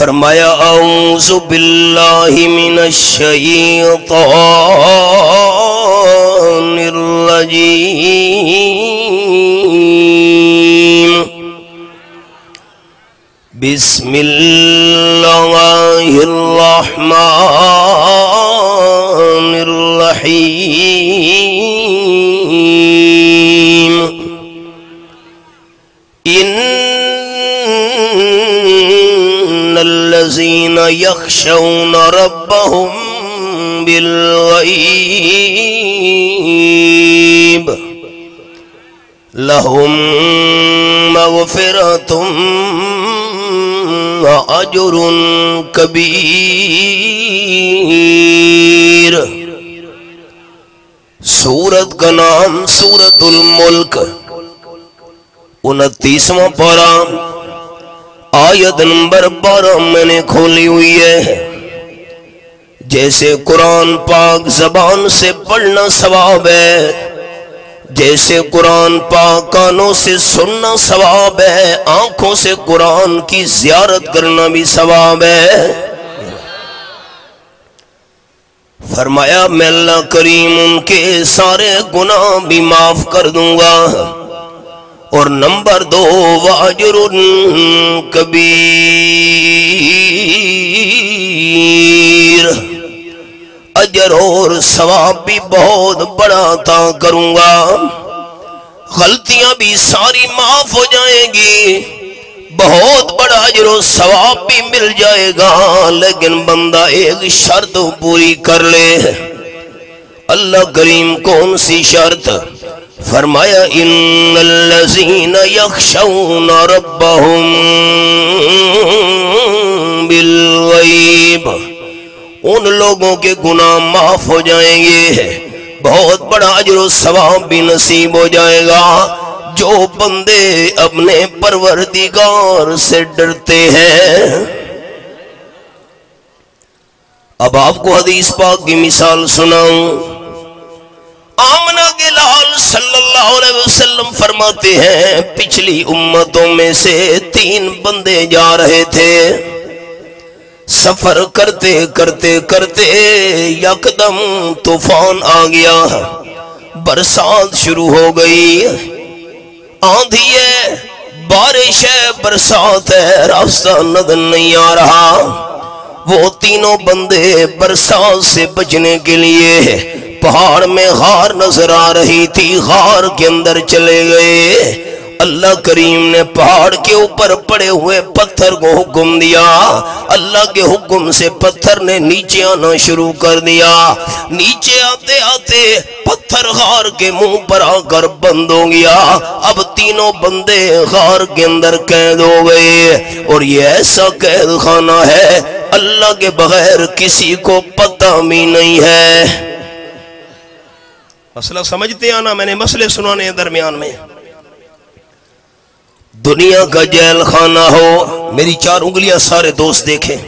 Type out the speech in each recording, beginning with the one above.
فرمایا اعوذ باللہ من الشیطان الرجیم بسم اللہ الرحمن الرحیم ان الذین یخشون ربهم بالغیب لهم مغفرۃ وأجر کبیر۔ سورت کا نام سورت الملک، 29واں پارہ، آیت نمبر 12 میں نے کھولی ہوئی ہے۔ جیسے قرآن پاک زبان سے پڑھنا ثواب ہے، جیسے قرآن پاک کانوں سے سننا ثواب ہے، آنکھوں سے قرآن کی زیارت کرنا بھی ثواب ہے۔ فرمایا میں اللہ کریم ان کے سارے گناہ بھی معاف کر دوں گا، اور نمبر 2 واجر کبیر، اجر اور ثواب بھی بہت بڑا عطا کروں گا، غلطیاں بھی ساری معاف ہو جائیں گی، بہت بڑا اجر و ثواب بھی مل جائے گا، لیکن بندہ ایک شرط پوری کر لے۔ اللہ کریم کون سی شرط؟ فرمایا ان الذین یخشون ربهم بالغیب، ان لوگوں کے گناہ معاف ہو جائیں گے، بہت بڑا اجر و ثواب بھی نصیب ہو جائے گا، جو بندے اپنے پروردگار سے ڈرتے ہیں۔ اب آپ کو حدیث پاک کی مثال سناؤں۔ آمنہ کے لال صلی اللہ علیہ وسلم فرماتے ہیں پچھلی امتوں میں سے 3 بندے جا رہے تھے، سفر کرتے کرتے کرتے یکدم طوفان آ گیا، برسات شروع ہو گئی، آندھی ہے، بارش ہے، برسات ہے، راستہ نظر نہیں آ رہا۔ وہ تینوں بندے برسات سے بچنے کے لیے پہاڑ میں غار نظر آ رہی تھی، غار کے اندر چلے گئے۔ اللہ کریم نے پہاڑ کے اوپر پڑے ہوئے پتھر کو حکم دیا، اللہ کے حکم سے پتھر نے نیچے آنا شروع کر دیا، نیچے آتے آتے پتھر غار کے منہ پر آ کر بند ہو گیا۔ اب تینوں بندے غار کے اندر قید ہو گئے، اور یہ ایسا قید خانہ ہے اللہ کے بغیر کسی کو پتہ بھی نہیں ہے۔ مسئلہ سمجھتے آنا، میں نے مسئلے سنانے ہیں درمیان میں۔ دنیا کا جیل خانہ ہو، میری 4 انگلیاں سارے دوست دیکھیں،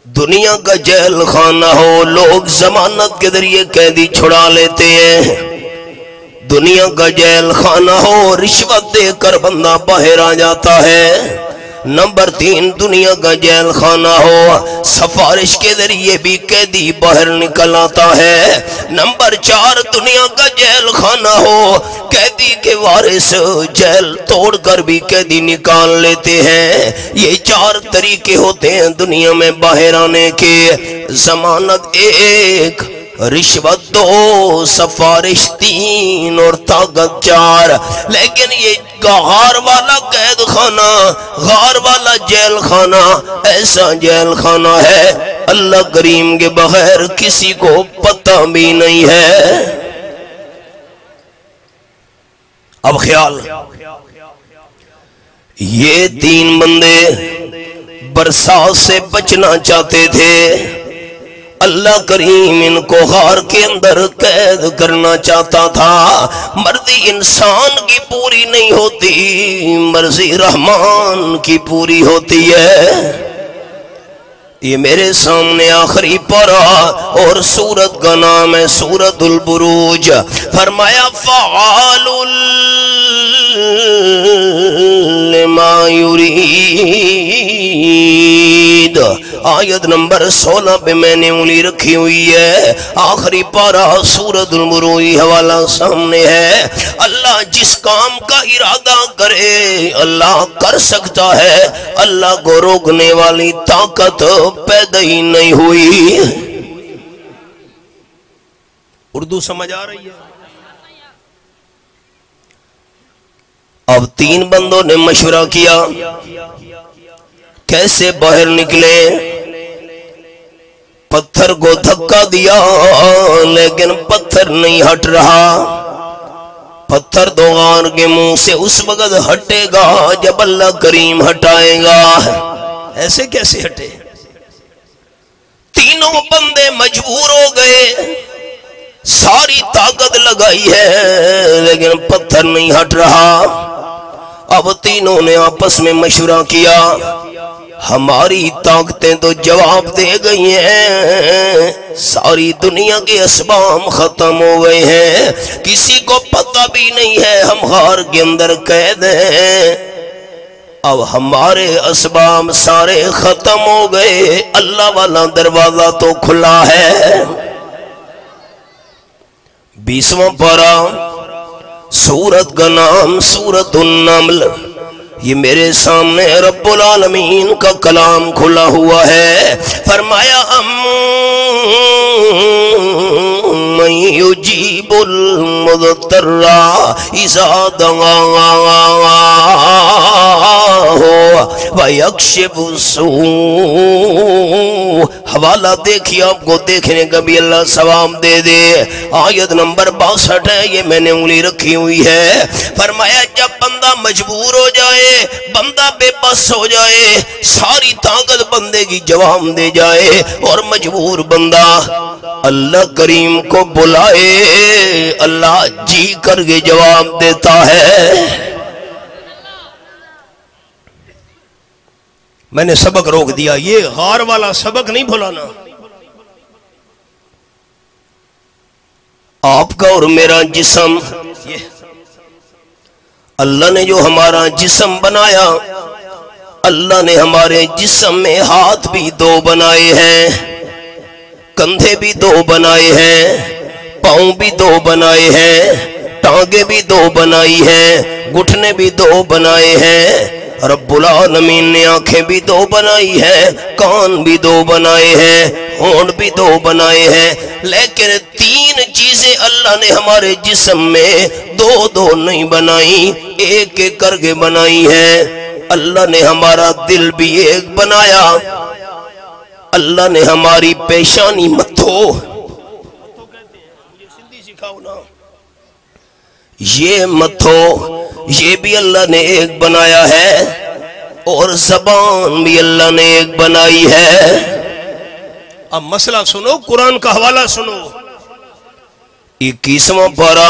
دنیا کا جیل خانہ ہو، لوگ ضمانت کے ذریعے قیدی چھڑا لیتے ہیں، دنیا کا جیل خانہ ہو، رشوت دے کر بندہ باہر آ جاتا ہے۔ نمبر 3 دنیا کا جیل خانہ ہو، سفارش کے ذریعے بھی قیدی باہر نکل آتا ہے۔ نمبر 4 دنیا کا جیل خانہ ہو، قیدی کے وارث جیل توڑ کر بھی قیدی نکال لیتے ہیں۔ یہ 4 طریقے ہوتے ہیں دنیا میں باہر آنے کے، ضمانت 1، رشوت 2، سفارش 3 اور طاقت 4۔ لیکن یہ غار والا قید خانہ، غار والا جیل خانہ ایسا جیل خانہ ہے اللہ کریم کے بغیر کسی کو پتہ بھی نہیں ہے۔ اب خیال، یہ 3 بندے برسات سے بچنا چاہتے تھے، اللہ کریم ان کو غار کے اندر قید کرنا چاہتا تھا۔ مرضی انسان کی پوری نہیں ہوتی، مرضی رحمان کی پوری ہوتی ہے۔ یہ میرے سامنے آخری پارہ اور سورت کا نام ہے سورت البروج. فرمایا فعال لما یرید. آیت نمبر 16 پہ میں نے انگلی رکھی ہوئی ہے. آخری پارہ سورت البروج حوالہ سامنے ہے. اللہ جس کام کا ارادہ کرے اللہ کر سکتا ہے. اللہ کو روکنے والی طاقت پیدا ہی نہیں ہوئی. اردو سمجھ آ رہی ہے؟ اب 3 بندوں نے مشورہ کیا کیسے باہر نکلے. پتھر کو دھکا دیا لیکن پتھر نہیں ہٹ رہا. پتھر دو غار کے منہ سے اس وقت ہٹے گا جب اللہ کریم ہٹائے گا. ایسے کیسے ہٹے؟ تینوں بندے مجبور ہو گئے. ساری طاقت لگائی ہے لیکن پتھر نہیں ہٹ رہا. اب تینوں نے آپس میں مشورہ کیا ہماری طاقتیں تو جواب دے گئی ہیں. ساری دنیا کے اسباب ختم ہو گئے ہیں. کسی کو پتہ بھی نہیں ہے ہم غار کے اندر قید ہیں. اب ہمارے اسباب سارے ختم ہو گئے. اللہ والا دروازہ تو کھلا ہے. 20واں پارہ سورت کا نام سورت النمل. یہ میرے سامنے رب العالمین کا کلام کھلا ہوا ہے. فرمایا من یجیب المضطر اذا دعاہ ویکشف السوء. حوالہ دیکھیے آپ کو دیکھنے کا بھی اللہ ثواب دے دے. آیت نمبر 62 ہے. یہ میں نے انگلی رکھی ہوئی ہے. فرمایا جب بندہ مجبور ہو جائے بندہ بے بس ہو جائے ساری طاقت بندے کی جواب دے جائے اور مجبور بندہ اللہ کریم کو بلائے اللہ جی کر کے جواب دیتا ہے. میں نے سبق روک دیا. یہ غار والا سبق نہیں بھولانا. آپ کا اور میرا جسم اللہ نے جو ہمارا جسم بنایا اللہ نے ہمارے جسم میں ہاتھ بھی 2 بنائے ہیں, کندھے بھی 2 بنائے ہیں, پاؤں بھی 2 بنائے ہیں, ٹانگیں بھی 2 بنائی ہیں, گھٹنے بھی 2 بنائے ہیں. رب العالمین نے آنکھیں بھی 2 بنائی ہیں, کان بھی 2 بنائے ہیں, ہونٹ بھی 2 بنائے ہیں. لیکن 3 چیزیں اللہ نے ہمارے جسم میں 2 نہیں بنائی, ایک کر کے بنائی ہیں. اللہ نے ہمارا دل بھی ایک بنایا. اللہ نے ہماری پیشانی متھو یہ متھو یہ بھی اللہ نے ایک بنایا ہے اور زبان بھی اللہ نے ایک بنائی ہے. اب مسئلہ سنو, قرآن کا حوالہ سنو. 21واں پارہ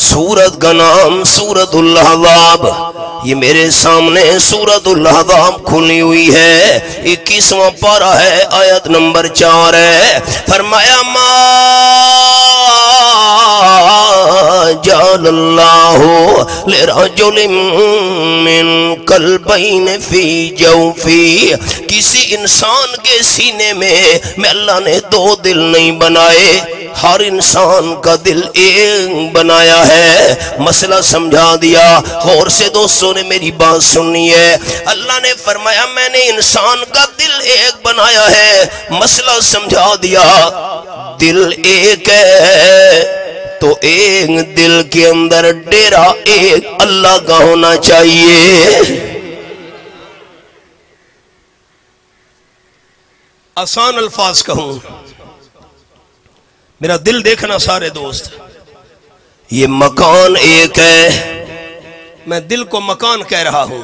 سورت کا نام سورت الاحزاب. یہ میرے سامنے سورت الاحزاب کھلی ہوئی ہے. 21واں پارہ ہے آیت نمبر 4 ہے. فرمایا ما جعل اللہ لرجل من قلبین فی جوفی. کسی انسان کے سینے میں اللہ نے 2 دل نہیں بنائے, ہر انسان کا دل ایک بنایا ہے. مسئلہ سمجھا دیا. غور سے دوستوں نے میری بات سننی ہے. اللہ نے فرمایا میں نے انسان کا دل ایک بنایا ہے. مسئلہ سمجھا دیا. دل ایک ہے تو ایک دل کے اندر ڈیرا ایک اللہ کا ہونا چاہیے. آسان الفاظ کہوں, میرا دل دیکھنا سارے دوست. یہ مکان ایک ہے, میں دل کو مکان کہہ رہا ہوں.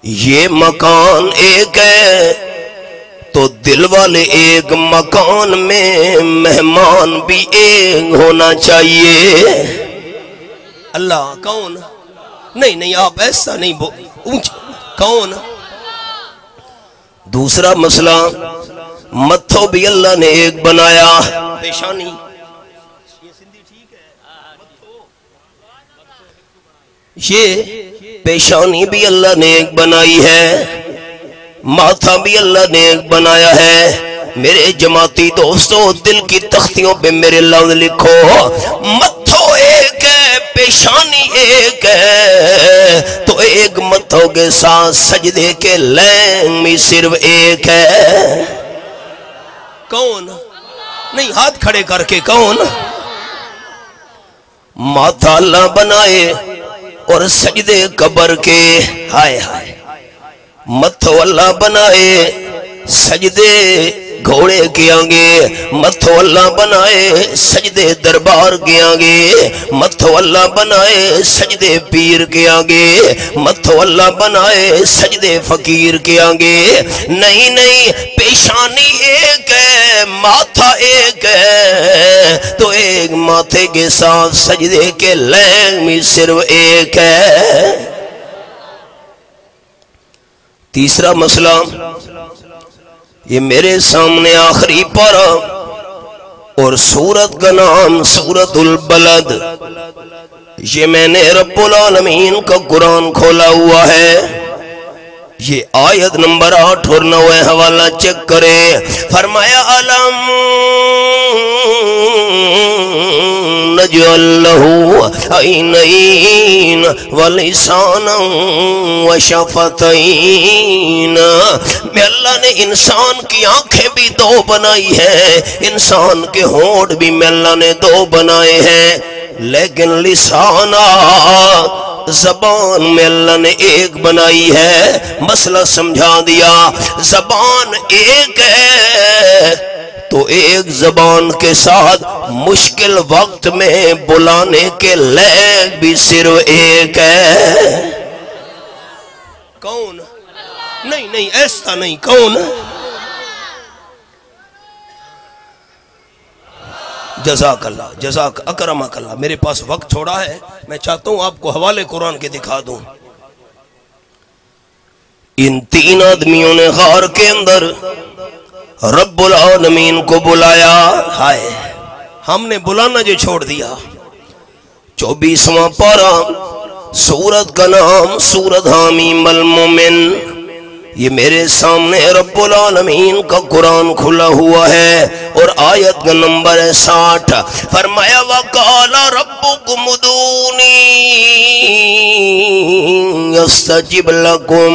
یہ مکان ایک ہے تو دل والے ایک, مکان میں مہمان بھی ایک ہونا چاہیے. اللہ کون؟ نہیں آپ ایسا نہیں کون؟ دوسرا مسئلہ متھو بھی اللہ نے ایک بنایا، پیشانی یہ پیشانی بھی اللہ نے ایک بنائی ہے، ماتھا بھی اللہ نے ایک بنایا ہے۔ میرے جماعتی دوستو دل کی تختیوں پہ میرے لفظ لکھو، متھو ایک ہے پیشانی ایک ہے، تو ایک متھو کے ساتھ سجدے کے لین بھی صرف ایک ہے۔ کون؟ نہیں، ہاتھ کھڑے کر کے کون؟ ماتھا اللہ بنائے اور سجدے قبر کے، ہائے ہائے، متھو اللہ بنائے سجدے گھوڑے کے آگے، متھو اللہ بنائے سجدے دربار کے آگے، متھو اللہ بنائے سجدے پیر کے آگے، متھو اللہ بنائے سجدے فقیر کے آگے۔ نہیں نہیں، پیشانی ایک ہے، ماتھا ایک ہے، تو ایک ماتھے کے ساتھ سجدے کے لین بھی صرف ایک ہے۔ تیسرا مسئلہ، یہ میرے سامنے آخری پارہ اور سورت کا نام سورت البلد، یہ میں نے رب العالمین کا قرآن کھولا ہوا ہے، یہ آیت نمبر 8 اور 9 حوالہ چیک کرے۔ فرمایا علم نجعل لہ عینین ولسانا وشفتین، میں اللہ نے انسان کی آنکھیں بھی 2 بنائی ہیں، انسان کے ہونٹ بھی میں اللہ نے 2 بنائے ہیں، لیکن لسانا زبان میں اللہ نے ایک بنائی ہے۔ مسئلہ سمجھا دیا، زبان ایک ہے تو ایک زبان کے ساتھ مشکل وقت میں بلانے کے لیے بھی صرف ایک ہے۔ کون؟ نہیں نہیں، ایسا نہیں، کون؟ جزاک اللہ، جزاک اکرمک اللہ۔ میرے پاس وقت تھوڑا ہے، میں چاہتا ہوں آپ کو حوالے قرآن کے دکھا دوں۔ ان 3 آدمیوں نے غار کے اندر رب العالمین کو بلایا، ہائے ہم نے بلانا جو چھوڑ دیا۔ 24واں پارہ، سورت کا نام سورت حامیم المومن، یہ میرے سامنے رب العالمین کا قرآن کھلا ہوا ہے اور آیت کا نمبر ہے 60۔ فرمایا وَقَالَ رَبُّكُمُ ادْعُونِي أَسْتَجِبْ لَكُمْ،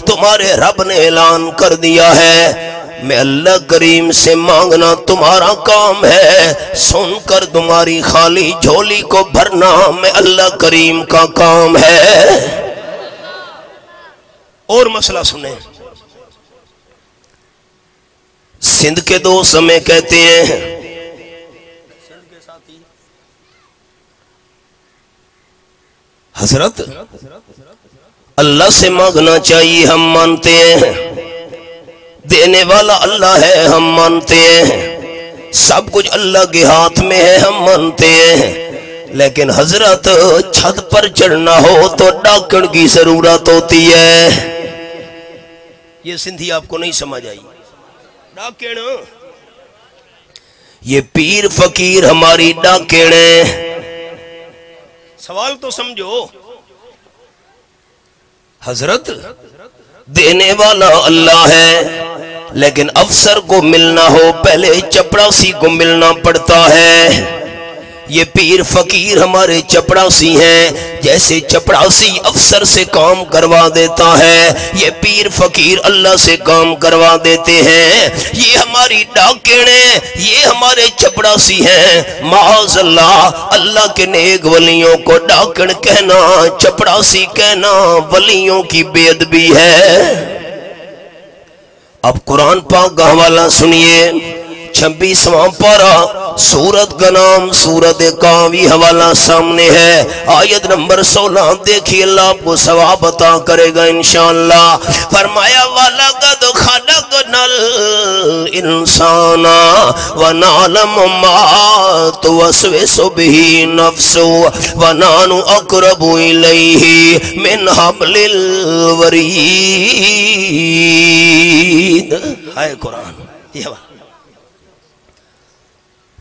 تمہارے رب نے اعلان کر دیا ہے میں اللہ کریم سے مانگنا تمہارا کام ہے، سن کر تمہاری خالی جھولی کو بھرنا میں اللہ کریم کا کام ہے۔ اور مسئلہ سنیں، سندھ کے 2 سمے کہتے ہیں، حضرت اللہ سے مانگنا چاہیے، ہم مانتے ہیں، دینے والا اللہ ہے، ہم مانتے ہیں، سب کچھ اللہ کے ہاتھ میں ہے، ہم مانتے ہیں، لیکن حضرت چھت پر چڑھنا ہو تو ڈاکڑ کی ضرورت ہوتی ہے۔ یہ سندھی آپ کو نہیں سمجھ آئی؟ ڈاکڑ، یہ پیر فقیر ہماری ڈاکڑ ہیں۔ سوال تو سمجھو، حضرت دینے والا اللہ ہے، لیکن افسر کو ملنا ہو پہلے چپڑاسی کو ملنا پڑتا ہے۔ یہ پیر فقیر ہمارے چپڑاسی ہیں، جیسے چپڑاسی افسر سے کام کروا دیتا ہے، یہ پیر فقیر اللہ سے کام کروا دیتے ہیں۔ یہ ہماری ڈاکڑیں، یہ ہمارے چپڑاسی ہیں۔ معاذ اللہ، اللہ کے نیک ولیوں کو ڈاکڑ کہنا، چپڑاسی کہنا ولیوں کی بے ادبی ہے۔ اب قرآن پاک کا حوالہ سنیے، 26واں پارہ، سورت کا نام سورت کاوی، حوالہ سامنے ہے، آیت نمبر 16 دیکھیے، اللہ آپ کو ثواب عطا کرے گا انشاءاللہ۔ فرمایا وَلَقَدْ خَلَقْنَا الْإِنسَانَ وَنَعْلَمُ مَا تُوَسْوِسُ بِهِ نَفْسُهُ وَنَحْنُ أَقْرَبُ إِلَيْهِ مِنْ حَبْلِ الْوَرِيدِ۔ نیند ہے قرآن. یہ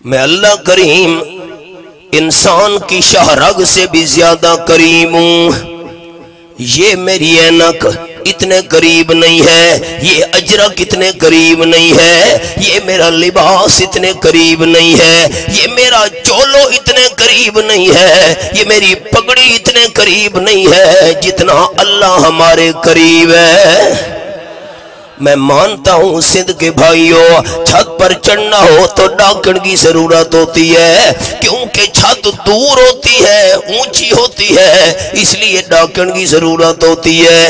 میں اللہ کریم انسان کی شاہ رگ سے بھی زیادہ کریم ہوں. یہ میری اینک اتنے قریب نہیں ہے، یہ اجرک اتنے قریب نہیں ہے، یہ میرا لباس اتنے قریب نہیں ہے، یہ میرا چولو اتنے قریب نہیں ہے، یہ میری پگڑی اتنے قریب نہیں ہے جتنا اللہ ہمارے قریب ہے. میں مانتا ہوں سندھ کے بھائیوں، چھت پر چڑھنا ہو تو ڈاکن کی ضرورت ہوتی ہے، کیونکہ چھت دور ہوتی ہے، اونچی ہوتی ہے، اس لیے ڈاکن کی ضرورت ہوتی ہے.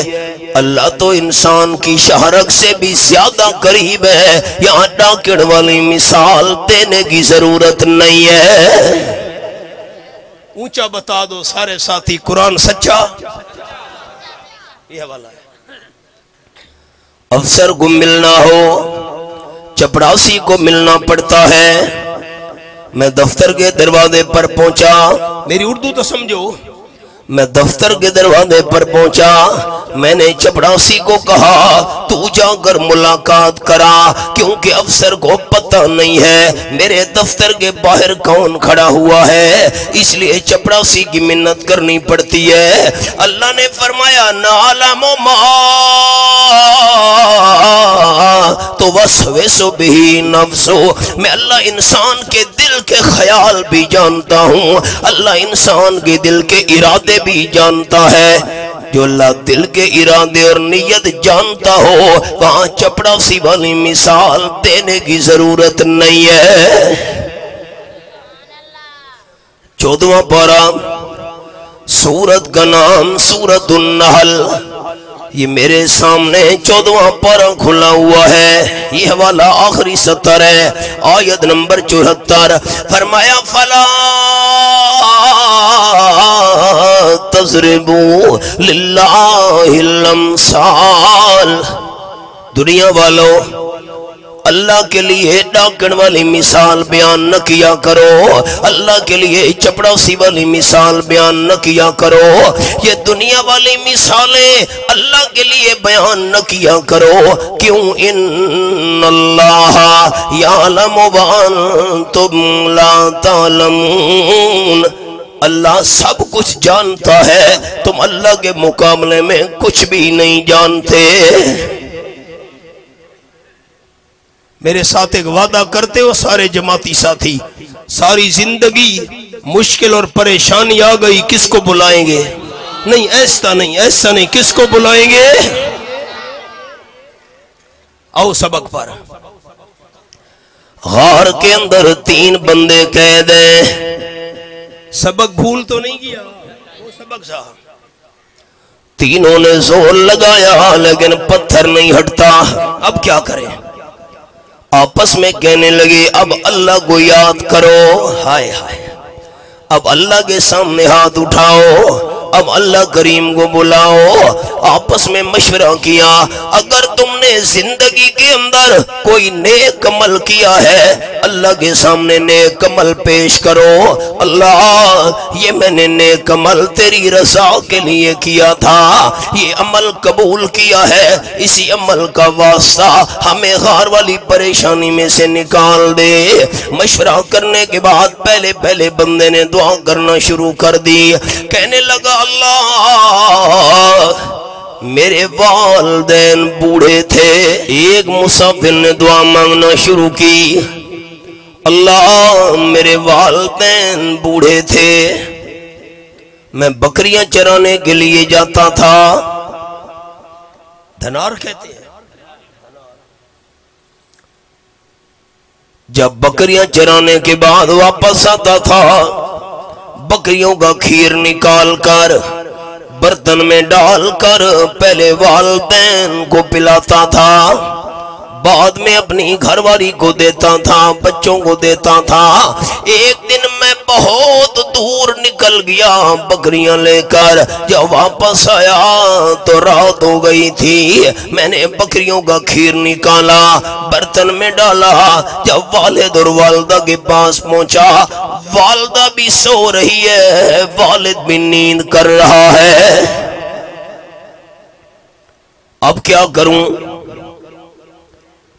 اللہ تو انسان کی شہرک سے بھی زیادہ قریب ہے، یہاں ڈاکن والی مثال دینے کی ضرورت نہیں ہے. اونچا بتا دو سارے ساتھی، قرآن سچا. یہ حوالہ ہے. افسر کو ملنا ہو، چپڑاسی کو ملنا پڑتا ہے. میں دفتر کے دروازے پر پہنچا، میری اردو تو سمجھو. میں دفتر کے دروازے پر پہنچا، میں نے چپڑاسی کو کہا تو جا کر ملاقات کرا، کیونکہ افسر کو پتہ نہیں ہے میرے دفتر کے باہر کون کھڑا ہوا ہے، اس لیے چپڑاسی کی منت کرنی پڑتی ہے. اللہ نے فرمایا نعلم ما تو وسوسو بہ نفسو، میں اللہ انسان کے دل کے خیال بھی جانتا ہوں، اللہ انسان کے دل کے ارادے بھی جانتا ہے. جو اللہ دل کے ارادے اور نیت جانتا ہو وہاں چپڑاسی والی مثال دینے کی ضرورت نہیں ہے. 14واں پارہ، سورت کا نام سورت النحل. یہ میرے سامنے 14واں پارہ کھلا ہوا ہے، یہ حوالہ آخری سطر ہے، آیت نمبر 74. فرمایا فلا تضربوا للہ الامثال. دنیا والوں، اللہ کے لیے ڈاکن والی مثال بیان نہ کیا کرو، اللہ کے لیے چپڑاسی والی مثال بیان نہ کیا کرو، یہ دنیا والی مثالیں اللہ کے لیے بیان نہ کیا کرو. کیوں؟ ان اللہ یعلم وانتم لا تعلمون. اللہ سب کچھ جانتا ہے، تم اللہ کے مقابلے میں کچھ بھی نہیں جانتے. میرے ساتھ ایک وعدہ کرتے ہو سارے جماعتی ساتھی، ساری زندگی مشکل اور پریشانی آ گئی کس کو بلائیں گے؟ نہیں ایسا نہیں، ایسا نہیں، کس کو بلائیں گے؟ آؤ سبق پر. غار کے اندر 3 بندے قید ہیں. سبق بھول تو نہیں گیا وہ سبق صاحب. تینوں نے زور لگایا لیکن پتھر نہیں ہٹتا. اب کیا کریں؟ آپس میں کہنے لگے اب اللہ کو یاد کرو. ہائے ہائے، اب اللہ کے سامنے ہاتھ اٹھاؤ، اب اللہ کریم کو بلاؤ. آپس میں مشورہ کیا اگر تم نے زندگی کے اندر کوئی نیک عمل کیا ہے اللہ کے سامنے نیک عمل پیش کرو. اللہ یہ میں نے نیک عمل تیری رضا کے لیے کیا تھا، یہ عمل قبول کیا ہے، اسی عمل کا واسطہ ہمیں غار والی پریشانی میں سے نکال دے. مشورہ کرنے کے بعد پہلے بندے نے دعا کرنا شروع کر دی. کہنے لگا اللہ میرے والدین بوڑھے تھے. ایک مسافر نے دعا مانگنا شروع کی، اللہ میرے والدین بوڑھے تھے، میں بکریاں چرانے کے لیے جاتا تھا. دھنار کہتے ہیں. جب بکریاں چرانے کے بعد واپس آتا تھا بکریوں کا کھیر نکال کر برتن میں ڈال کر پہلے والدین کو پلاتا تھا، بعد میں اپنی گھر والی کو دیتا تھا، بچوں کو دیتا تھا. ایک دن میں بہت دور نکل گیا بکریاں لے کر، جب واپس آیا تو رات ہو گئی تھی. میں نے بکریوں کا کھیر نکالا، برتن میں ڈالا. جب والد اور والدہ کے پاس پہنچا والدہ بھی سو رہی ہے، والد بھی نیند کر رہا ہے. اب کیا کروں؟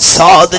7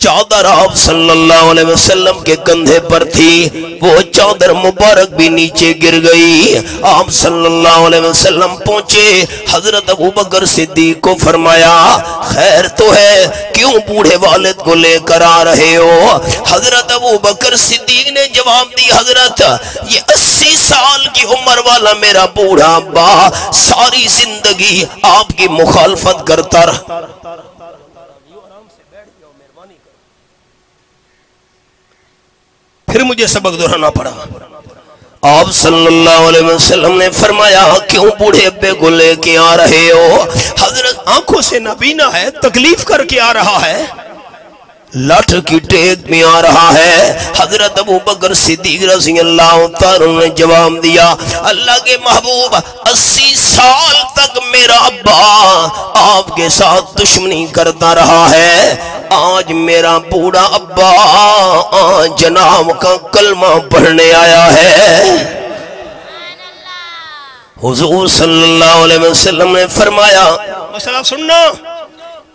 چادر آپ صلی اللہ علیہ وسلم کے کندھے پر تھی، وہ چادر مبارک بھی نیچے گر گئی۔ آپ صلی اللہ علیہ وسلم پہنچے، حضرت ابوبکر صدیق کو فرمایا خیر تو ہے، کیوں بوڑھے والد کو لے کر آ رہے ہو؟ حضرت ابوبکر صدیق نے جواب دی حضرت یہ 80 سال کی عمر والا میرا بوڑھا ابا ساری زندگی آپ کی مخالفت کرتا رہا۔ پھر مجھے سبق دہرانا پڑا۔ آپ صلی اللہ علیہ وسلم نے فرمایا کیوں بوڑھے ابے کو لے کے آ رہے ہو؟ حضرت آنکھوں سے نابینا ہے، تکلیف کر کے آ رہا ہے، لٹھ کی ٹیک میں آ رہا ہے۔ حضرت ابوبکر صدیق رضی اللہ تعالی نے جواب دیا اللہ کے محبوب 80 سال تک میرا ابا آپ کے ساتھ دشمنی کرتا رہا ہے، آج میرا بوڑھا ابا جناب کا کلمہ پڑھنے آیا ہے۔ حضور صلی اللہ علیہ وسلم نے فرمایا مسئلہ سننا،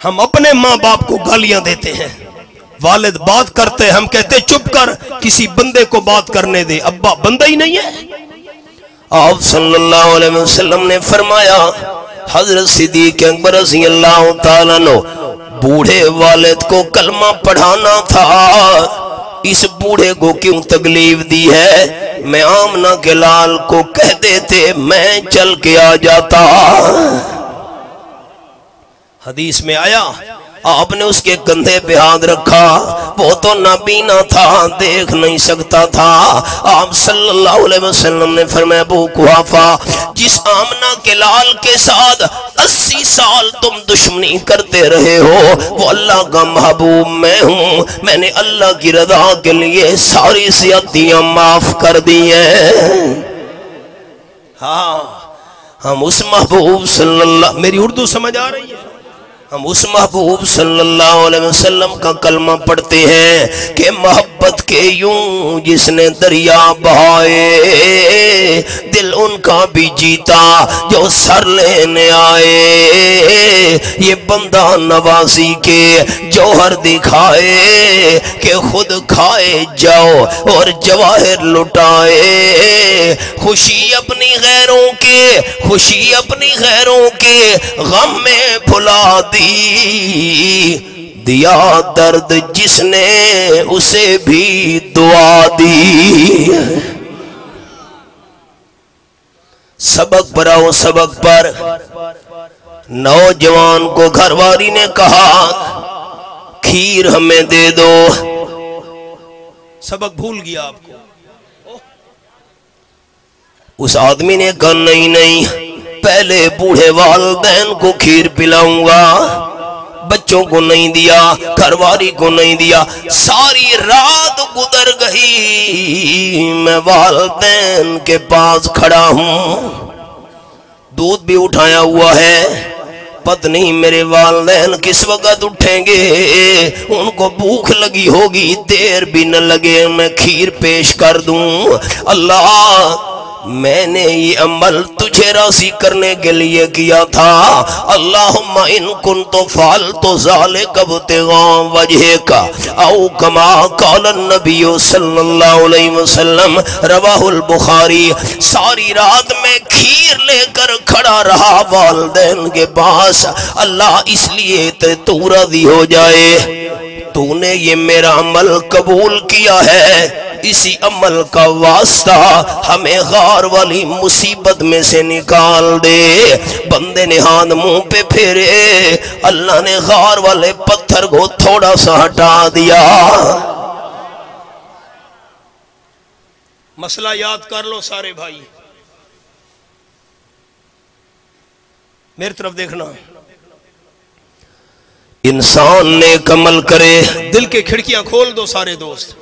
ہم اپنے ماں باپ کو گالیاں دیتے ہیں، والد بات کرتے ہم کہتے چپ کر، کسی بندے کو بات کرنے دے، ابا بندہ ہی نہیں ہے۔ آپ صلی اللہ علیہ وسلم نے فرمایا حضرت صدیق اکبر رضی اللہ تعالیٰ عنہ بوڑھے والد کو کلمہ پڑھانا تھا، اس بوڑھے کو کیوں تکلیف دی ہے؟ میں آمنہ کے لال کو کہہ دیتے میں چل کے آ جاتا۔ حدیث میں آیا آپ نے اس کے کندھے پہ ہاتھ رکھا، وہ تو نابینا تھا، دیکھ نہیں سکتا تھا۔ آپ صلی اللہ علیہ وسلم نے فرمایا ابو قحافہ جس آمنہ کے لال کے ساتھ 80 سال تم دشمنی کرتے رہے ہو وہ اللہ کا محبوب میں ہوں، میں نے اللہ کی رضا کے لیے ساری زیادتیاں معاف کر دی ہیں۔ ہاں ہم اس محبوب صلی اللہ، میری اردو سمجھ آ رہی ہے؟ ہم اس محبوب صلی اللہ علیہ وسلم کا کلمہ پڑھتے ہیں کہ محبت کے یوں جس نے دریا بہائے دل ان کا بھی جیتا جو سر لینے آئے، یہ بندہ نوازی کے جوہر دکھائے کہ خود کھائے جاؤ اور جواہر لٹائے، خوشی اپنی غیروں کے، خوشی اپنی غیروں کے غم میں بھلا دی، دیا درد جس نے اسے بھی دعا دی۔ سبق پر آؤ، سبق پر۔ نوجوان کو گھر والی نے کہا کھیر ہمیں دے دو، سبق بھول گیا آپ کو۔ اس آدمی نے کہا نہیں نہیں، پہلے بوڑھے والدین کو کھیر پلاؤں گا، بچوں کو نہیں دیا، گھر والی کو نہیں دیا، ساری رات گزر گئی، میں والدین کے پاس کھڑا ہوں، دودھ بھی اٹھایا ہوا ہے، پتہ نہیں میرے والدین کس وقت اٹھیں گے، ان کو بھوک لگی ہوگی، دیر بھی نہ لگے میں کھیر پیش کر دوں۔ اللہ میں نے یہ عمل تجھے راضی کرنے کے لیے کیا تھا، اللہم ان کنت فعلت ذالک ابتغاء وجہک او کما قال النبی صلی اللہ علیہ وسلم، رواہ البخاری۔ ساری رات میں کھیر لے کر کھڑا رہا والدین کے پاس، اللہ اس لیے تو راضی ہو جائے، تو نے یہ میرا عمل قبول کیا ہے، اسی عمل کا واسطہ ہمیں غار والی مصیبت میں سے نکال دے۔ بندے نے ہاتھ منہ پہ پھیرے، اللہ نے غار والے پتھر کو تھوڑا سا ہٹا دیا۔ مسئلہ یاد کر لو سارے بھائی، میری طرف دیکھنا۔ انسان نیک عمل کرے، دل کے کھڑکیاں کھول دو سارے دوست،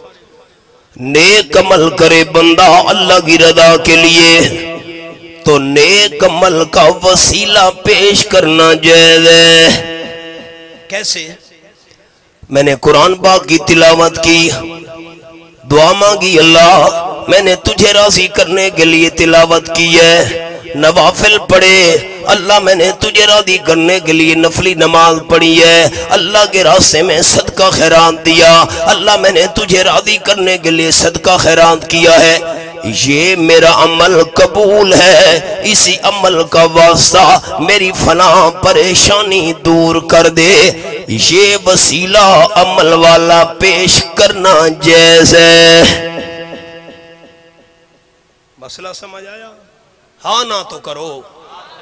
نیک عمل کرے بندہ اللہ کی رضا کے لیے تو نیک عمل کا وسیلہ پیش کرنا جائز ہے۔ کیسے؟ میں نے قرآن پاک کی تلاوت کی، دعا مانگی اللہ میں نے تجھے راضی کرنے کے لیے تلاوت کی ہے، نوافل پڑھے، اللہ میں نے تجھے راضی کرنے کے لیے نفلی نماز پڑھی ہے، اللہ کے راستے میں صدقہ خیرات دیا، اللہ میں نے تجھے راضی کرنے کے لیے صدقہ خیرات کیا ہے، یہ میرا عمل قبول ہے، اسی عمل کا واسطہ میری فلاں پریشانی دور کر دے، یہ وسیلہ عمل والا پیش کرنا جائز ہے۔ مسئلہ سمجھ آیا؟ ہاں نہ تو کرو،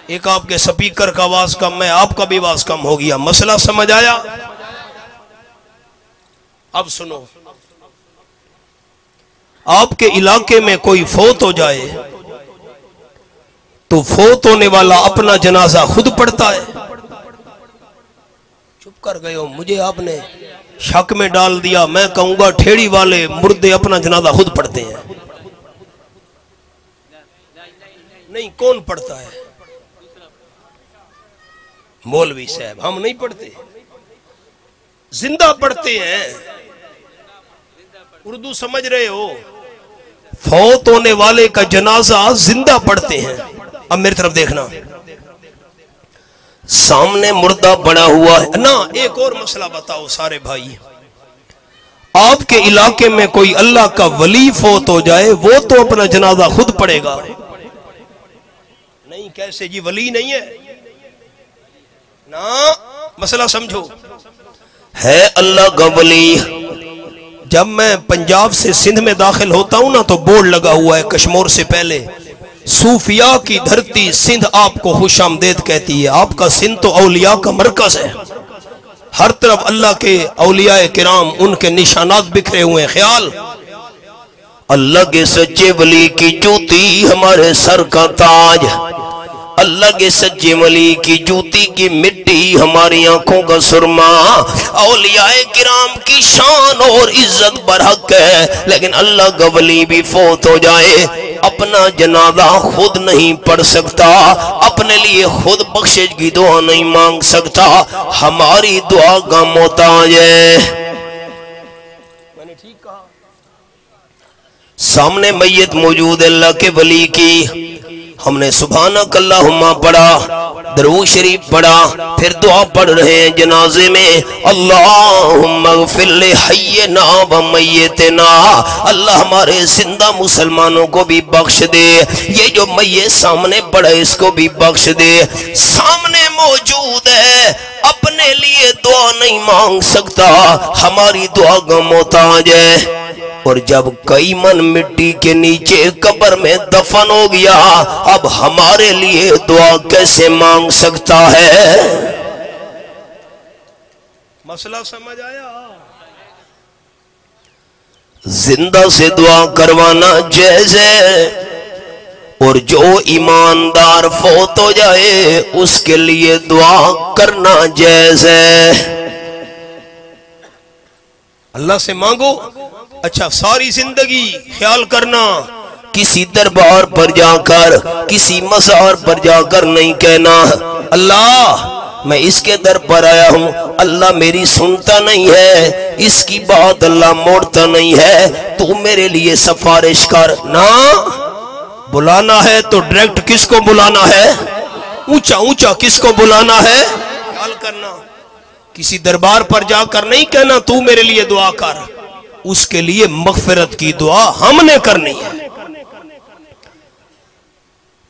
ایک آپ کے سپیکر کا آواز کم ہے، آپ کا بھی آواز کم ہو گیا، مسئلہ سمجھ آیا؟ اب سنو، آپ کے علاقے میں کوئی فوت ہو جائے تو فوت ہونے والا اپنا جنازہ خود پڑھتا ہے؟ چپ کر گئے ہو، مجھے آپ نے شک میں ڈال دیا، میں کہوں گا ٹھیڑی والے مردے اپنا جنازہ خود پڑھتے ہیں۔ نہیں، کون پڑھتا ہے؟ مولوی صاحب، ہم نہیں پڑھتے، زندہ پڑھتے ہیں۔ اردو سمجھ رہے ہو؟ فوت ہونے والے کا جنازہ زندہ پڑھتے ہیں۔ اب میری طرف دیکھنا، سامنے مردہ پڑا ہوا ہے نا۔ ایک اور مسئلہ بتاؤ سارے بھائی، آپ کے علاقے میں کوئی اللہ کا ولی فوت ہو جائے، وہ تو اپنا جنازہ خود پڑھے گا؟ نہیں، کیسے جی؟ ولی نہیں ہے نا، مسئلہ سمجھو، ہے اللہ کا ولی۔ جب میں پنجاب سے سندھ میں داخل ہوتا ہوں نا تو بورڈ لگا ہوا ہے کشمور سے پہلے، صوفیاء کی دھرتی سندھ آپ کو خوش آمدید کہتی ہے۔ آپ کا سندھ تو اولیاء کا مرکز ہے، ہر طرف اللہ کے اولیاء کرام، ان کے نشانات بکھرے ہوئے ہیں۔ خیال، اللہ کے سچے ولی کی جوتی ہمارے سر کا تاج، اللہ کے سچے ولی کی جوتی کی مٹی ہماری آنکھوں کا سرما، اولیاء کرام کی شان اور عزت برحق ہے، لیکن اللہ کا ولی بھی فوت ہو جائے، اپنا جنازہ خود نہیں پڑھ سکتا، اپنے لیے خود بخشش کی دعا نہیں مانگ سکتا، ہماری دعا کا محتاج ہے۔ میں نے ٹھیک کہا؟ سامنے میت موجود ہے اللہ کے ولی کی، ہم نے سبحانک اللہم پڑھا، درود شریف پڑھا، پھر دعا پڑھ رہے ہیں جنازے میں، اللہم اغفر لحینا و میتنا، اللہ ہمارے زندہ مسلمانوں کو بھی بخش دے، یہ جو میت سامنے پڑا اس کو بھی بخش دے۔ سامنے موجود ہے، اپنے لیے دعا نہیں مانگ سکتا، ہماری دعا کا محتاج ہے۔ اور جب کئی من مٹی کے نیچے قبر میں دفن ہو گیا، اب ہمارے لیے دعا کیسے مانگ سکتا ہے؟ مسئلہ سمجھ آیا؟ زندہ سے دعا کروانا جائز ہے، اور جو ایماندار فوت ہو جائے اس کے لیے دعا کرنا جائز ہے۔ اللہ سے مانگو، اچھا ساری زندگی خیال کرنا، کسی دربار پر جا کر، کسی مزار پر جا کر نہیں کہنا اللہ میں اس کے در پر آیا ہوں، اللہ میری سنتا نہیں ہے، اس کی بات اللہ موڑتا نہیں ہے، تو میرے لیے سفارش کر۔ نا، بلانا ہے تو ڈائریکٹ کس کو بلانا ہے؟ اونچا اونچا کس کو بلانا ہے؟ خیال کرنا، کسی دربار پر جا کر نہیں کہنا تو میرے لیے دعا کر، اس کے لیے مغفرت کی دعا ہم نے کرنی ہے۔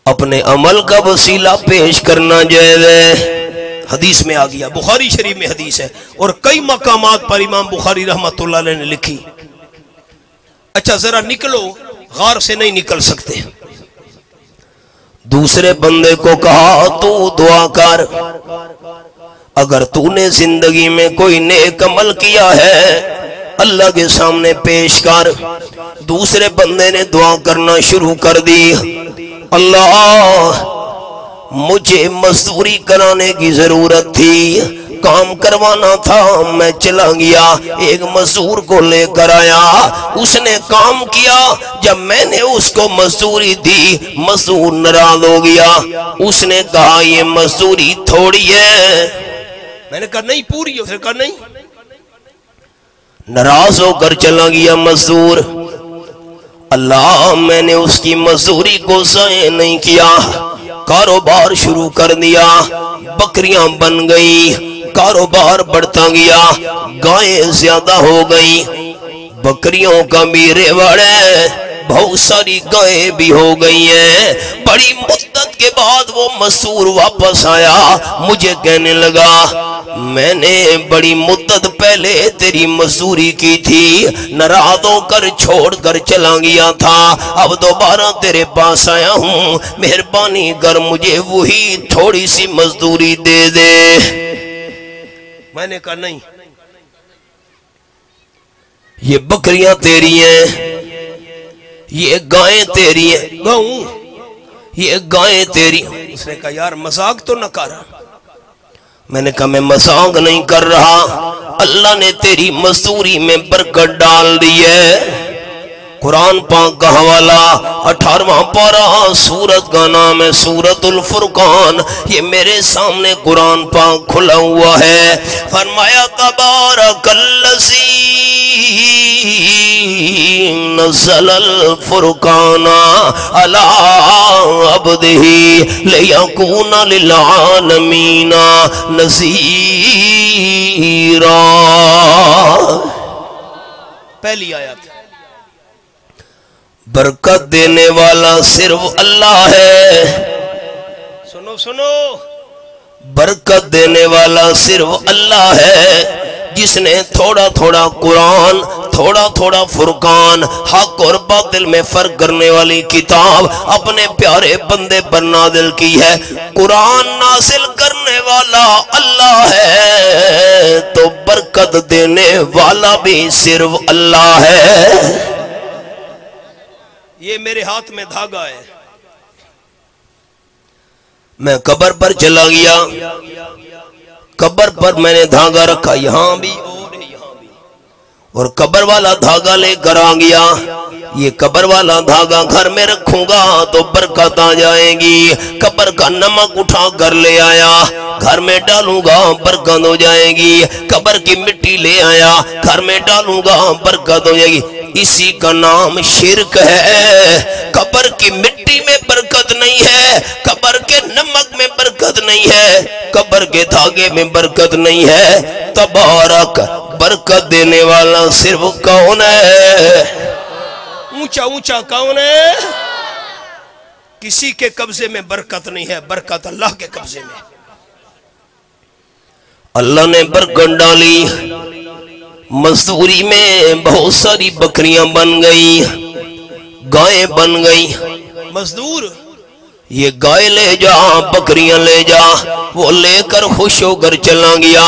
اپنے عمل کا وسیلہ پیش کرنا جائز ہے، حدیث میں آ گیا، بخاری شریف میں حدیث ہے، اور کئی مقامات پر امام بخاری رحمت اللہ علیہ نے لکھی۔ اچھا ذرا نکلو، غار سے نہیں نکل سکتے۔ دوسرے بندے کو کہا تو دعا کر، اگر تو نے زندگی میں کوئی نیک عمل کیا ہے اللہ کے سامنے پیش کر۔ دوسرے بندے نے دعا کرنا شروع کر دی، اللہ مجھے مزدوری کرانے کی ضرورت تھی، کام کروانا تھا، میں چلا گیا، ایک مزدور کو لے کر آیا، اس نے کام کیا، جب میں نے اس کو مزدوری دی مزدور ناراض ہو گیا، اس نے کہا یہ مزدوری تھوڑی ہے، میں نے کہا نہیں پوری ہے، اس نے کہا نہیں، ناراض ہو کر چلا گیا مزدور۔ اللہ میں نے اس کی مزدوری کو ضائع نہیں کیا، کاروبار شروع کر دیا، بکریاں بن گئی، کاروبار بڑھتا گیا، گائیں زیادہ ہو گئی، بکریوں کا بھی ریوڑ ہے، بہت ساری گائیں بھی ہو گئی ہیں۔ بڑی مدت کے بعد وہ مسور واپس آیا، مجھے کہنے لگا میں نے بڑی مدت پہلے تیری مزدوری کی تھی، ناراض ہو کر چھوڑ کر چلا گیا تھا، اب دوبارہ تیرے پاس آیا ہوں، مہربانی کر مجھے وہی تھوڑی سی مزدوری دے دے۔ میں نے کہا نہیں، یہ بکریاں تیری ہیں، یہ گائیں تیری ہیں، گاؤں یہ گائیں تیری۔ اس نے کہا یار مذاق تو نہ کر۔ میں نے کہا میں مذاق نہیں کر رہا، اللہ نے تیری مزدوری میں برکت ڈال دی ہے۔ قرآن پاک کا حوالہ 18واں پارہ، سورت کا نام ہے سورت الفرقان، یہ میرے سامنے قرآن پاک کھلا ہوا ہے۔ فرمایا تبارک الذی نزل الفرقان علی عبدہ لیکون للعالمین نذیرا۔ پہلی آیت، برکت دینے والا صرف اللہ ہے۔ سنو سنو، برکت دینے والا صرف اللہ ہے، جس نے تھوڑا تھوڑا قرآن، تھوڑا تھوڑا فرقان، حق اور باطل میں فرق کرنے والی کتاب اپنے پیارے بندے پر نازل کی ہے۔ قرآن نازل کرنے والا اللہ ہے تو برکت دینے والا بھی صرف اللہ ہے۔ یہ میرے ہاتھ میں دھاگا ہے، میں قبر پر چلا گیا، قبر پر میں نے دھاگا رکھا، یہاں بھی اور یہاں بھی، اور قبر والا دھاگا لے کر آ گیا۔ یہ قبر والا دھاگا گھر میں رکھوں گا تو برکت آ جائے گی۔ قبر کا نمک اٹھا کر لے آیا، گھر میں ڈالوں گا برکت ہو جائے گی۔ قبر کی مٹی لے آیا، گھر میں ڈالوں گا برکت ہو جائے گی۔ اسی کا نام شرک ہے۔ قبر کی مٹی میں برکت نہیں ہے، قبر کے نمک میں برکت نہیں ہے، قبر کے دھاگے میں برکت نہیں ہے۔ تبارک، برکت دینے والا صرف کون ہے؟ اونچا اونچا کون ہے؟ کسی کے قبضے میں برکت نہیں ہے، برکت اللہ کے قبضے میں۔ اللہ نے برکت ڈالی، مزدوری میں بہت ساری بکریاں بن گئی، گائیں بن گئی۔ مزدور یہ گائے لے جا، بکریاں لے جا، وہ لے کر خوش ہو کر چلا گیا۔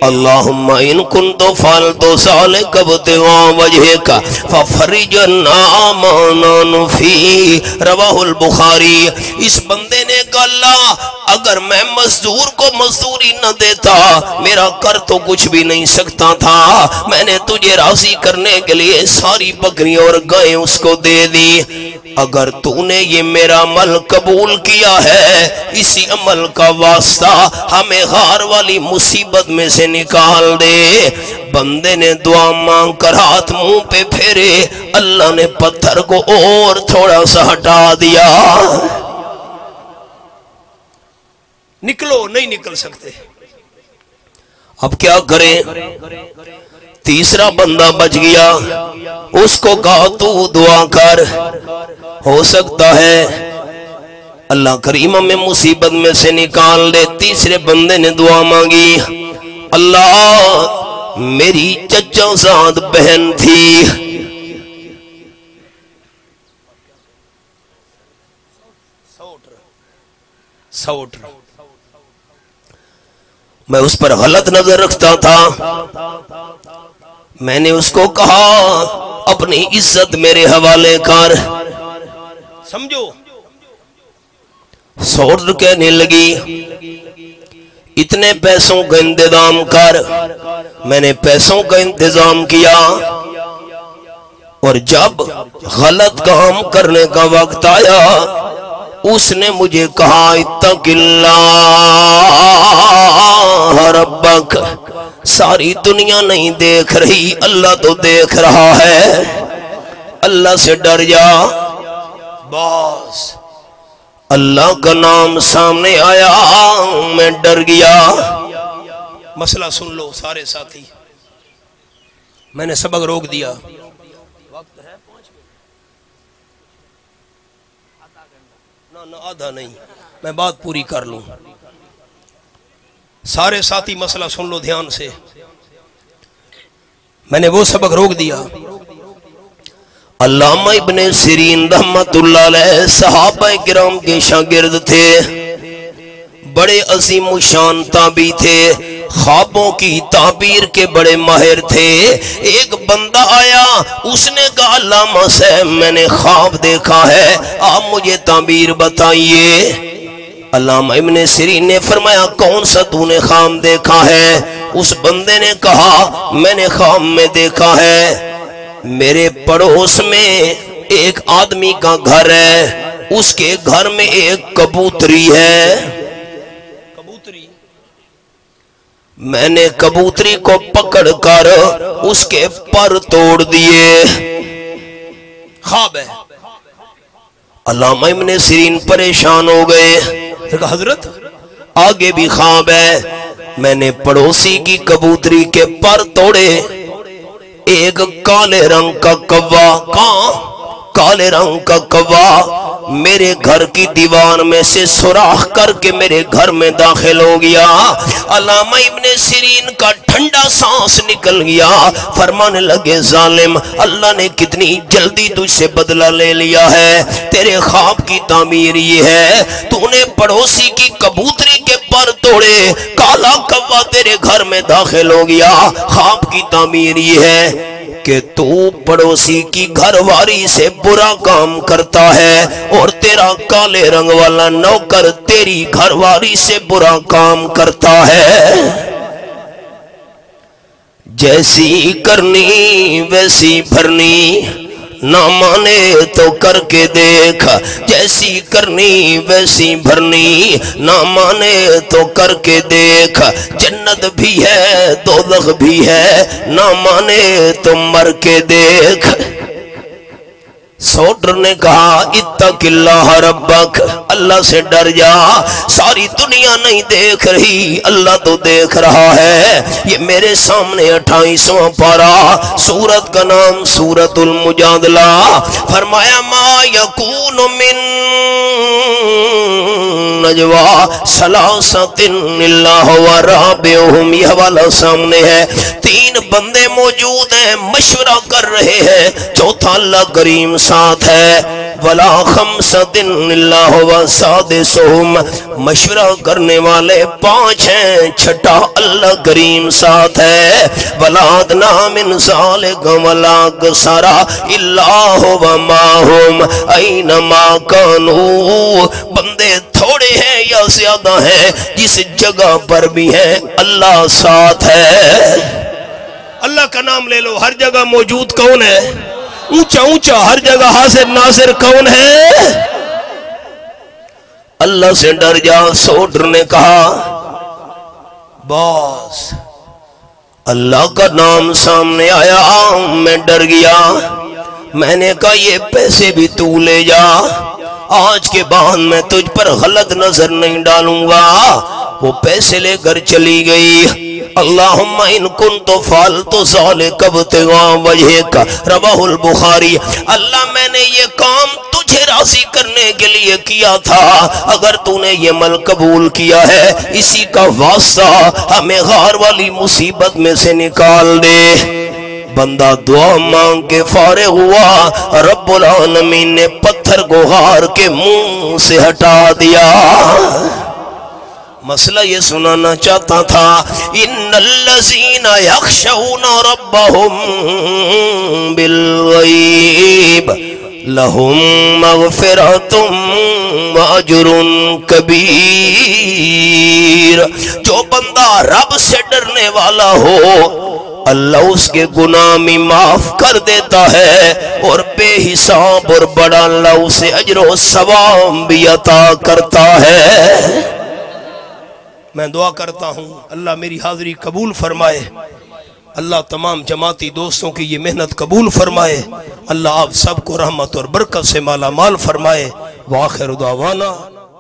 اللہم ان کنت فعلت ذلک ابتغاء وجہک ففرج ما نفی، رواہ البخاری۔ اس بندے نے کہا اللہ اگر میں مزدور کو مزدوری نہ دیتا میرا کر تو کچھ بھی نہیں سکتا تھا، میں نے تجھے راضی کرنے کے لیے ساری بکریاں اور گائیں اس کو دے دی۔ اگر تو نے یہ میرا عمل قبول کیا ہے، اسی عمل کا واسطہ ہمیں غار والی مصیبت میں سے نکال دے۔ بندے نے دعا مانگ کر ہاتھ منہ پہ پھیرے، اللہ نے پتھر کو اور تھوڑا سا ہٹا دیا۔ نکلو، نہیں نکل سکتے، اب کیا کریں؟ تیسرا بندہ بچ گیا، اس کو کہا تو دعا کر، ہو سکتا ہے اللہ کریم میں مصیبت میں سے نکال دے۔ تیسرے بندے نے دعا مانگی، اللہ میری چچا زاد بہن تھی، سوٹ میں اس پر غلط نظر رکھتا تھا، میں نے اس کو کہا اپنی عزت میرے حوالے کر۔ سمجھو، سوٹ کہنے لگی اتنے پیسوں کا انتظام کر۔ میں نے پیسوں کا انتظام کیا، اور جب غلط کام کرنے کا وقت آیا اس نے مجھے کہا اتق اللہ ربک، ساری دنیا نہیں دیکھ رہی، اللہ تو دیکھ رہا ہے، اللہ سے ڈر جا۔ بس اللہ کا نام سامنے آیا، میں ڈر گیا۔ مسئلہ سن لو سارے ساتھی، میں نے سبق روک دیا، وقت ہے 5 منٹ، نہ آدھا نہیں، میں بات پوری کر لوں۔ سارے ساتھی مسئلہ سن لو دھیان سے، میں نے وہ سبق روک دیا۔ علامہ ابن سیرین رحمت اللہ علیہ صحابہ کرام کے شاگرد تھے، بڑے عظیم و شان تابعی تھے، خوابوں کی تعبیر کے بڑے ماہر تھے۔ ایک بندہ آیا، اس نے کہا علامہ صاحب میں نے خواب دیکھا ہے، آپ مجھے تعبیر بتائیے۔ علامہ ابن سیرین نے فرمایا کون سا تو نے خواب دیکھا ہے؟ اس بندے نے کہا میں نے خواب میں دیکھا ہے میرے پڑوس میں ایک آدمی کا گھر ہے، اس کے گھر میں ایک کبوتری ہے، کبوتری، میں نے کبوتری کو پکڑ کر اس کے پر توڑ دیے۔ خواب ہے۔ علامہ ابن سیرین پریشان ہو گئے، کہا حضرت آگے بھی خواب ہے، میں نے پڑوسی کی کبوتری کے پر توڑے، ایک کالے رنگ کا کوا، کالے رنگ کا کوا میرے گھر کی دیوار میں سے سوراخ کر کے میرے گھر میں داخل ہو گیا۔ علامہ ابن سیرین کا ٹھنڈا سانس نکل گیا، فرمانے لگے ظالم، اللہ نے کتنی جلدی تجھ سے بدلہ لے لیا ہے۔ تیرے خواب کی تعبیر یہ ہے، تو نے پڑوسی کی کبوتری کے پر توڑے، کالا کوا تیرے گھر میں داخل ہو گیا۔ خواب کی تعبیر یہ ہے کہ تو پڑوسی کی گھر واری سے برا کام کرتا ہے اور تیرا کالے رنگ والا نوکر تیری گھر واری سے برا کام کرتا ہے۔ جیسی کرنی ویسی بھرنی، نہ مانے تو کر کے دیکھ، جیسی کرنی ویسی بھرنی، نہ مانے تو کر کے دیکھ، جنت بھی ہے دوزخ بھی ہے، نہ مانے تو مر کے دیکھ۔ سوٹر نے کہا اتق اللہ ربک، اللہ سے ڈر جا، ساری دنیا نہیں دیکھ رہی، اللہ تو دیکھ رہا ہے۔ یہ میرے سامنے 28واں پارہ، سورت کا نام سورت المجادلہ، فرمایا ما یکون من نجوا ثلاثۃ الا هو رابعهم، یہ حوالہ سامنے ہے۔ 3 بندے موجود ہیں، مشورہ کر رہے ہیں، چوتھا اللہ کریم ساتھ ہے۔ ولا خمسۃ الا هو سادسهم، مشورہ کرنے والے 5 ہیں، چھٹا اللہ کریم ساتھ ہے۔ ولا ادنی من ذلک ولا اکثر الا هو معهم اینما كانوا، بندے تھوڑے ہیں یا زیادہ ہیں، جس جگہ پر بھی ہیں اللہ ساتھ ہے۔ اللہ کا نام لے لو، ہر جگہ موجود کون ہے؟ اونچا اونچا، ہر جگہ حاضر ناظر کون ہے؟ اللہ سے ڈر جا۔ سوٹر نے کہا باس اللہ کا نام سامنے آیا، میں ڈر گیا، میں نے کہا یہ پیسے بھی تو لے جا، آج کے بعد میں تجھ پر غلط نظر نہیں ڈالوں گا۔ وہ پیسے لے کر چلی گئی۔ اللہم ان کنت فعلت ذلک ابتغاء وجہک، رواہ البخاری، اللہ میں نے یہ کام تجھے راضی کرنے کے لیے کیا تھا، اگر تو نے یہ عمل قبول کیا ہے اسی کا واسطہ ہمیں غار والی مصیبت میں سے نکال دے۔ بندہ دعا مانگ کے فارغ ہوا، رب العالمین نے پتھر کو غار کے منہ سے ہٹا دیا۔ مسئلہ یہ سنانا چاہتا تھا، ان الذین یخشون ربهم بالغیب لہم مغفرۃ واجر کبیر، جو بندہ رب سے ڈرنے والا ہو اللہ اس کے گناہ بھی معاف کر دیتا ہے اور بے حساب اور بڑا اللہ اسے اجر و ثواب بھی عطا کرتا ہے۔ میں دعا کرتا ہوں اللہ میری حاضری قبول فرمائے، اللہ تمام جماعتی دوستوں کی یہ محنت قبول فرمائے، اللہ آپ سب کو رحمت اور برکت سے مالا مال فرمائے۔ وآخر دعوانا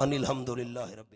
ان الحمدللہ رب